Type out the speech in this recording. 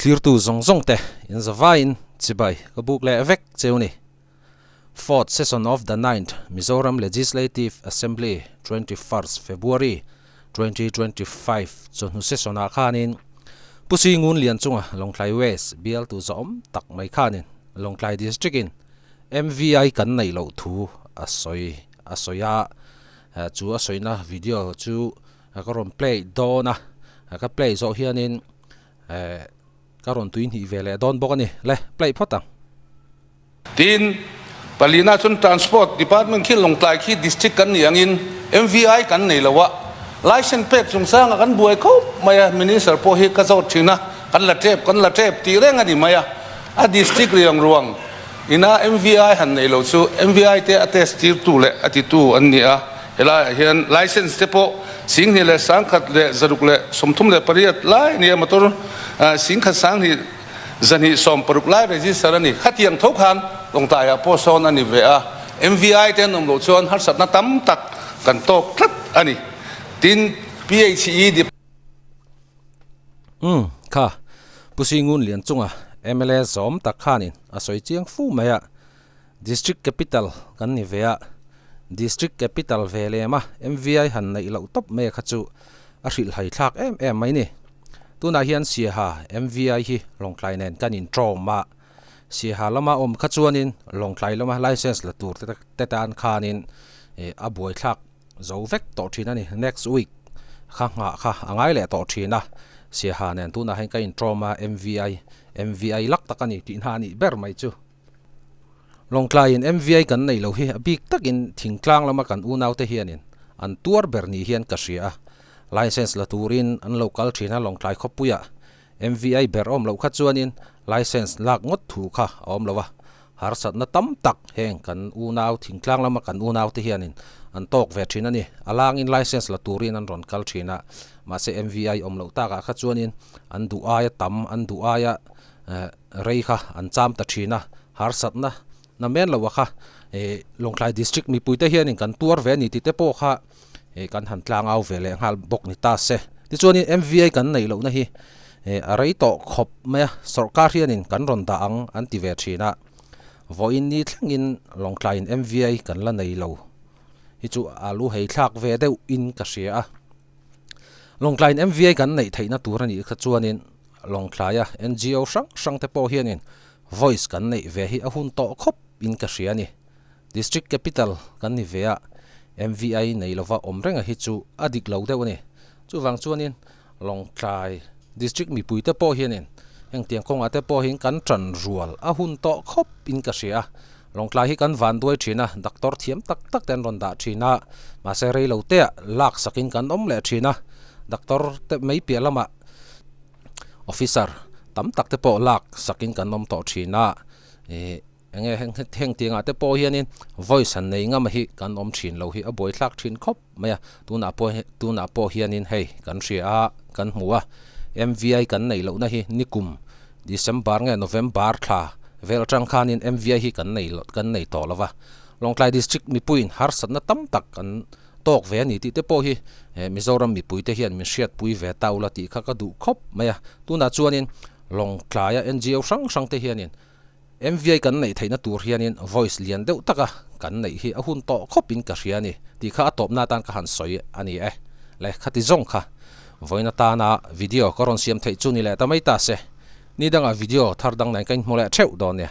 clear tu zong te in zavain chibai kabuk le vek cheuni. Fourth session of the 9th Mizoram Legislative Assembly 21st February 2025 chonu session a khanin pusi ngun lian chunga Longklai West bial tu zom tak mai khanin Longklai district in MVI kan nei lo thu asoya chu asoina video chu karon play dona ka play zo hianin karon tuin hi vele don bokani le play photang tin palina chun transport department khil Longklai khi district kan niangin MVI kan nei lawa license plate chung sang kan buai ko maya minister po hi ka zo thina kan la tep ti reng ani maya a district riang ruang ina MVI han nei lo chu MVI te attest tir tu le ati tu an nia ela hian license te po sing ni le sang khat le zaruk le somthum le pariat lai ni motor sing khat sang ni zani som paruk lai register ani khatiang thok khan Longklai a po son ani ve a MVI te nom lo chon har sat na tam tak kan tok thlat ani tin PHE di kha pusingun lian chunga MLA zom tak khanin asoi chiang fu maya district capital kan ni vea district capital velema MVI han nei lo top me khachu a hril hai thak em mai ni tuna hian sia ha MVI hi Longklai nen kanin trauma sia ha lama om khachuanin Longklai lama license la tur te tan khanin a boi thak zo vek to thina ni next week kha angai le to thina sia ha nen tuna hen kain trauma MVI lak takani tin hani ber mai chu Longklai in MVI kan nei lo hi big takin thingtlang lama kan unaw te hianin an tuar ber ni hian ka ria license la turin an local thina Longklai khopuya MVI ber om lo kha chuanin license lak ngot thu kha om lowa har sat na tam tak heng kan unaw thingtlang lama kan unaw te hianin an tok ve thina ni alang in license la turin an ron kal thina ma se MVI om lo ta kha chuanin an du aya tam an du aya rei kha an cham ta thina har sat na men lo kha Longklai district mi puite hianin kan tuar ve ni ti te po kha kan han tlang au vele ngal bok ni ta se ti chuanin MVI kan nei lo na hi arei to khop me sarkar hianin kan ron da ang an ti ve thina voin ni thlangin Longklai in MVI kan la nei lo hi chu alu hei thlak ve deuh in ka ria Longklai in MVI kan nei theina tur ani kha chuanin Longklai a NGO sang te po hianin voice kan nei ve hi a hun to khop in ka ria ni district capital kan ni vea MVI nei lova omrenga hi chu adik lo deuh ni chu wang chuanin Longklai district mi puite po hianin heng tiang kong ate po hin kan tran rual a hun to khop in ka ria Longklai hi kan van duai thina doctor thiam tak ten ron da thina ma se rei lo te lak sakin kan om le thina doctor te mei pia lama officer tam tak te po lak sakin kan om to thina enge heng tianga te po hianin voice han nei ngam hi kan om thin lo hi a boi thlak thin khop maya tuna po hianin hei kan ria kan hmuwa MVI kan nei lo na hi nikum December nge November thla vel tang khanin MVI hi kan nei to lova Longklai district mi puin har sat na tam tak kan tok ve ni ti te po hi Mizoram mi pui te hian mi hriat pui ve taula ti kha ka du khop maya tuna chuanin Longklai NGO sang te hianin MVI kan nei theina tur hianin voice lian deuh taka kan nei hi a hun to khopin ka ria ni ti kha top na tan ka han soi ani le khati zong kha voina ta na video koron siam thei chu ni le tamai ta se ni danga video thar dang nai kain mole theu don ne